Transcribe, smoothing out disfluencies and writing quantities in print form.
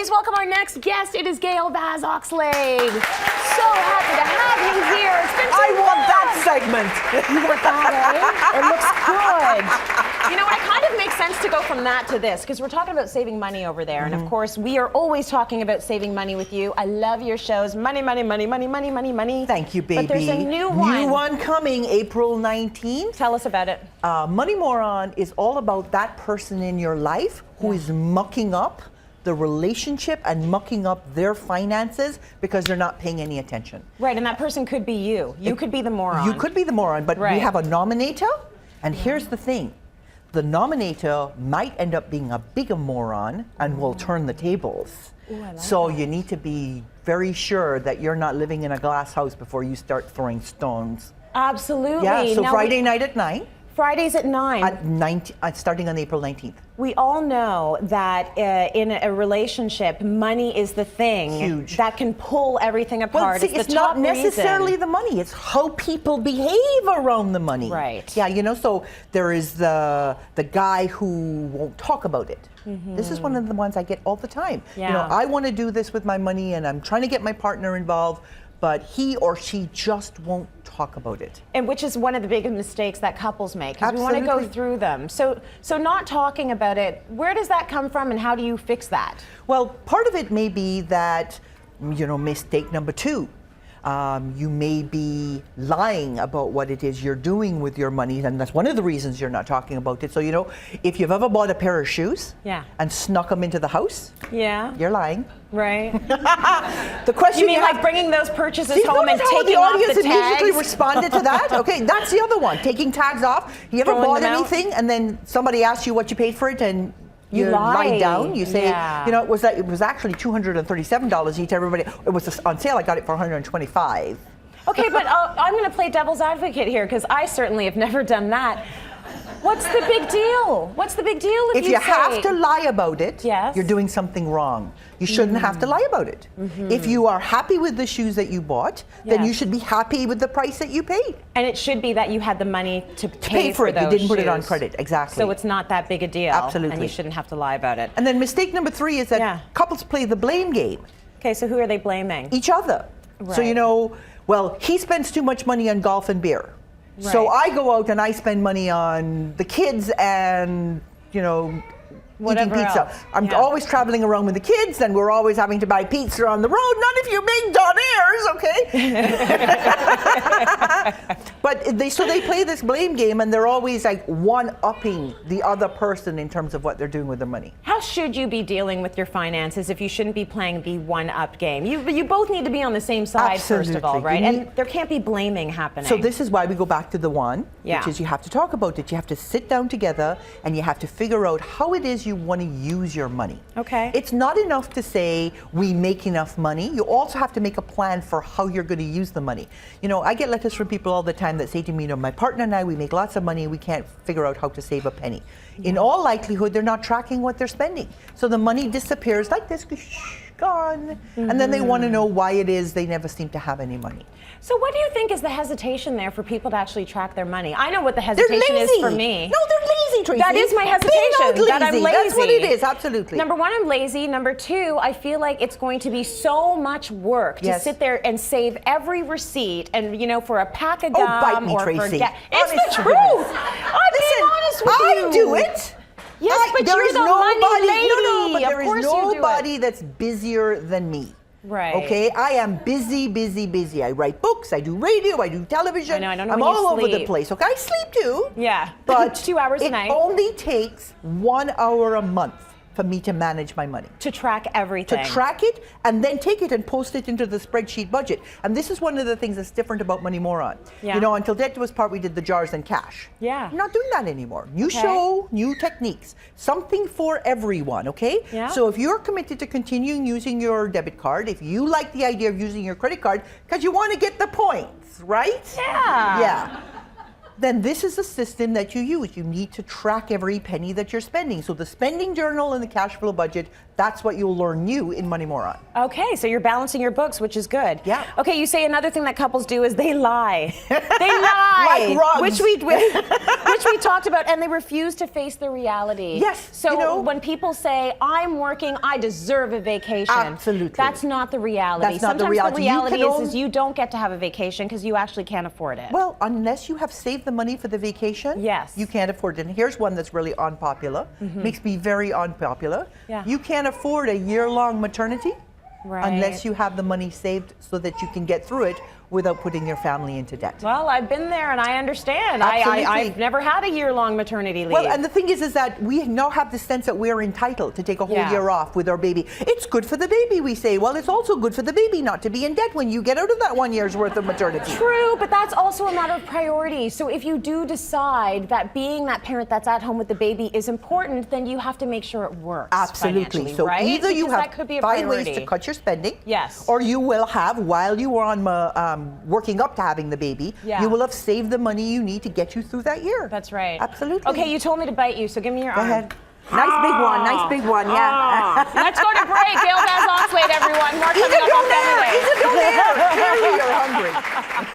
Please welcome our next guest. It is Gail Vaz-Oxlade. So happy to have you here. It's been so I want that segment. You want that, eh? It looks good. You know, it kind of makes sense to go from that to this, because we're talking about saving money over there. And of course, we are always talking about saving money with you. I love your shows. Money, money, money, money, money, money, money. Thank you, baby. But there's a new one. New one coming April 19th. Tell us about it. Money Moron is all about that person in your life who is mucking up the relationship and mucking up their finances because they're not paying any attention. Right, and that person could be you. You could be the moron. You could be the moron, but we have a nominator, and here's the thing. The nominator might end up being a bigger moron and will turn the tables. Ooh, I like so that. you need to be very sure that you're not living in a glass house before you start throwing stones. Absolutely. Yeah, so now Friday night at 9. Fridays at 9. Starting on April 19th. We all know that in a relationship, money is the thing Huge. that can pull everything apart. Well, see, it's not necessarily the money. It's how people behave around the money. Right. Yeah, you know, so there is the guy who won't talk about it. This is one of the ones I get all the time. Yeah. You know, I want to do this with my money and I'm trying to get my partner involved, but he or she just won't talk about it. And which is one of the biggest mistakes that couples make, because we want to go through them. So not talking about it, where does that come from and how do you fix that? Well, part of it may be that, you know, mistake number 2. You may be lying about what it is you're doing with your money, and that's one of the reasons you're not talking about it. So, you know, if you've ever bought a pair of shoes and snuck them into the house, you're lying. Right. The question you mean like bringing those purchases home and taking the off audience the tags? immediately responded to that? Okay, that's the other one, taking tags off. You ever bought anything and then somebody asks you what you paid for it and you lie down. You say, you know, it was actually $237 each. Everybody, it was on sale. I got it for $125. Okay, but I'm going to play devil's advocate here because I certainly have never done that. What's the big deal? What's the big deal if you have to lie about it, you're doing something wrong. You shouldn't have to lie about it. If you are happy with the shoes that you bought, then you should be happy with the price that you paid. And it should be that you had the money to pay for it. those You didn't put it on shoes. credit, exactly. So it's not that big a deal. Absolutely. And you shouldn't have to lie about it. And then mistake number 3 is that couples play the blame game. Okay, so who are they blaming? Each other. Right. So, you know, well, he spends too much money on golf and beer. Right. So I go out and I spend money on the kids and, you know, eating pizza. Else. I'm always traveling around with the kids and we're always having to buy pizza on the road. None of you big Donairs, okay? But they play this blame game and they're always like one-upping the other person in terms of what they're doing with their money. How should you be dealing with your finances if you shouldn't be playing the one-up game? You both need to be on the same side, first of all, right? And there can't be blaming happening. So this is why we go back to the one, which is you have to talk about it. You have to sit down together and you have to figure out how it is you want to use your money. Okay. It's not enough to say we make enough money. You also have to make a plan for how you're going to use the money. You know, I get letters from people all the time that say to me, you know, my partner and I, we make lots of money, we can't figure out how to save a penny. In all likelihood, they're not tracking what they're spending. So the money disappears like this, gone. And then they want to know why it is they never seem to have any money. So what do you think is the hesitation there for people to actually track their money? I know what the hesitation is for me. No, they're lazy, Tracy. That is my hesitation, that I'm lazy. That's what it is, absolutely. Number 1, I'm lazy. Number 2, I feel like it's going to be so much work to sit there and save every receipt and, you know, for a pack of gum bite me, or Tracy. for gas. It's the truth. I'm being honest with you. I do it. Yes, but you're the money lady. No, but there is nobody that's busier than me. Right. Okay, I am busy, busy, busy. I write books, I do radio, I do television. I don't know I'm when you all over sleep. the place. Okay, I sleep too. Yeah, but 2 hours a night. It only takes 1 hour a month for me to manage my money. To track everything. To track it and then take it and post it into the spreadsheet budget. And this is one of the things that's different about Money Moron. You know, until debt do us part, we did the jars and cash. Yeah. I'm not doing that anymore. New show, new techniques. Something for everyone, okay? Yeah. So if you're committed to continuing using your debit card, if you like the idea of using your credit card, because you want to get the points, right? Yeah. Yeah. Then this is a system that you use. You need to track every penny that you're spending. So the spending journal and the cash flow budget That's what you'll learn new in Money Moron. Okay, so you're balancing your books, which is good. Yeah. Okay, you say another thing that couples do is they lie. They lie. Like rugs. Which we talked about, and they refuse to face the reality. Yes, So you know, when people say, I'm working, I deserve a vacation. Absolutely. That's not the reality. That's not the Sometimes reality. is you don't get to have a vacation because you actually can't afford it. Well, unless you have saved the money for the vacation, yes, you can't afford it. And here's one that's really unpopular. Makes me very unpopular. Yeah. You can't afford a year-long maternity unless you have the money saved so that you can get through it without putting your family into debt. Well, I've been there and I understand. Absolutely. I've never had a year-long maternity leave. Well, and the thing is that we now have the sense that we're entitled to take a whole year off with our baby. It's good for the baby, we say. Well, it's also good for the baby not to be in debt when you get out of that 1 year's worth of maternity. True, but that's also a matter of priority. So if you do decide that being that parent that's at home with the baby is important, then you have to make sure it works. Absolutely. So right? either you Because have that could be a find priority. ways to cut your spending, yes, or you will have, while you are on working up to having the baby, you will have saved the money you need to get you through that year. That's right. Absolutely. Okay, you told me to bite you, so give me your Go arm. ahead. Nice big one. Nice big one. Yeah. Let's go to break. Gail Vaz-Oxlade, everyone. More coming up on Family Way. Eat it, don't dare. Clearly you're hungry.